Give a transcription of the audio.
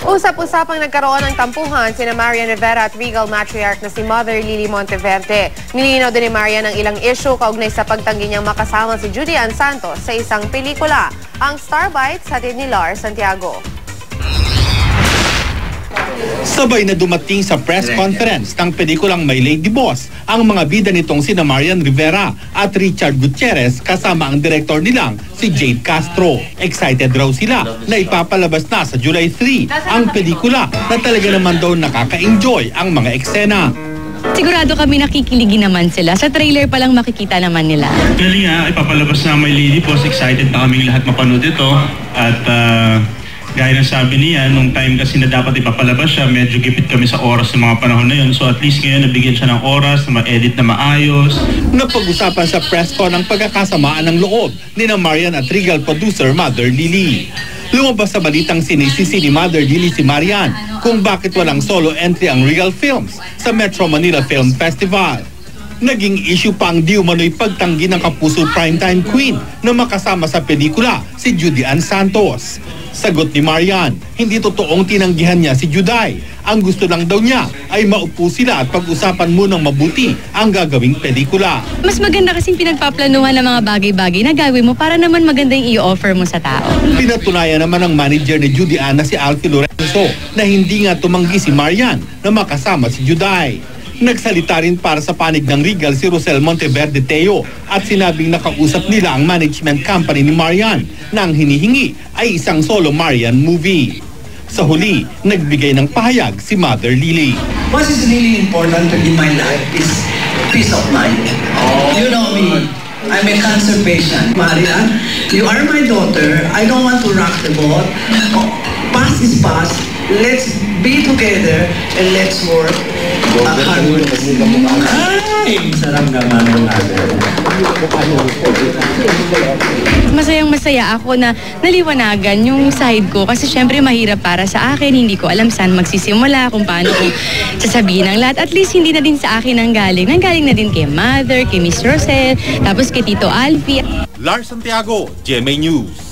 Usap-usapang nagkaroon ng tampuhan sina Marian Rivera at Regal matriarch na si Mother Lily Monteverde. Nilinaw din ni Marian ang ilang issue kaugnay sa pagtanggi niyang makasama si Judy Ann Santos sa isang pelikula. Ang Star Bites hatid ni Lar Santiago. Sabay na dumating sa press conference ng pelikulang My Lady Boss ang mga bida nitong sina Marian Rivera at Richard Gutierrez kasama ang direktor nilang si Jade Castro. Excited raw sila na ipapalabas na sa July 3 ang pelikula na talaga naman daw nakaka-enjoy ang mga eksena. Sigurado kami nakikiligin naman sila. Sa trailer pa lang makikita naman nila. Actually nga, ipapalabas na My Lady Boss. Excited na kaming lahat mapanood ito. At gaya ng sabi niya, nung time kasi na dapat ipapalabas siya, medyo gipit kami sa oras ng mga panahon na yun. So at least ngayon nabigyan siya ng oras na ma-edit na maayos. Napag-usapan sa press con ang pagkakasamaan ng loob ni na Marian at Regal producer Mother Lily. Lumabas sa balitang sinisisi ni Mother Lily si Marian kung bakit walang solo entry ang Regal Films sa Metro Manila Film Festival. Naging issue pa ang di umano'y pagtanggi ng kapuso primetime queen na makasama sa pelikula si Judy Ann Santos. Sagot ni Marian, hindi totoong tinanggihan niya si Juday. Ang gusto lang daw niya ay maupo sila at pag-usapan munang mabuti ang gagawing pelikula. Mas maganda kasing pinagpaplanuhan ng mga bagay-bagay na gawin mo para naman maganda yung i-offer mo sa tao. Pinatunayan naman ng manager ni Judy Ann na si Alfie Lorenzo na hindi nga tumanggi si Marian na makasama si Juday. Nagsalita rin para sa panig ng Regal si Rosel Monteverde Teo at sinabing nakausap nila ang management company ni Marian na ang hinihingi ay isang solo Marian movie. Sa huli, nagbigay ng pahayag si Mother Lily. What is really important in my life is peace of mind. You know me. I'm a cancer patient. Marian, you are my daughter. I don't want to rock the boat. Past is past. Let's be together and let's work hard. Ay, sarap naman ng Masayang-masaya ako na naliwanagan yung side ko kasi syempre mahirap para sa akin. Hindi ko alam saan magsisimula, kung paano ko sasabihin ang lahat. At least hindi na din sa akin nanggaling. Nanggaling na din kay Mother, kay Miss Rosel, tapos kay Tito Alfie. Lar Santiago, GMA News.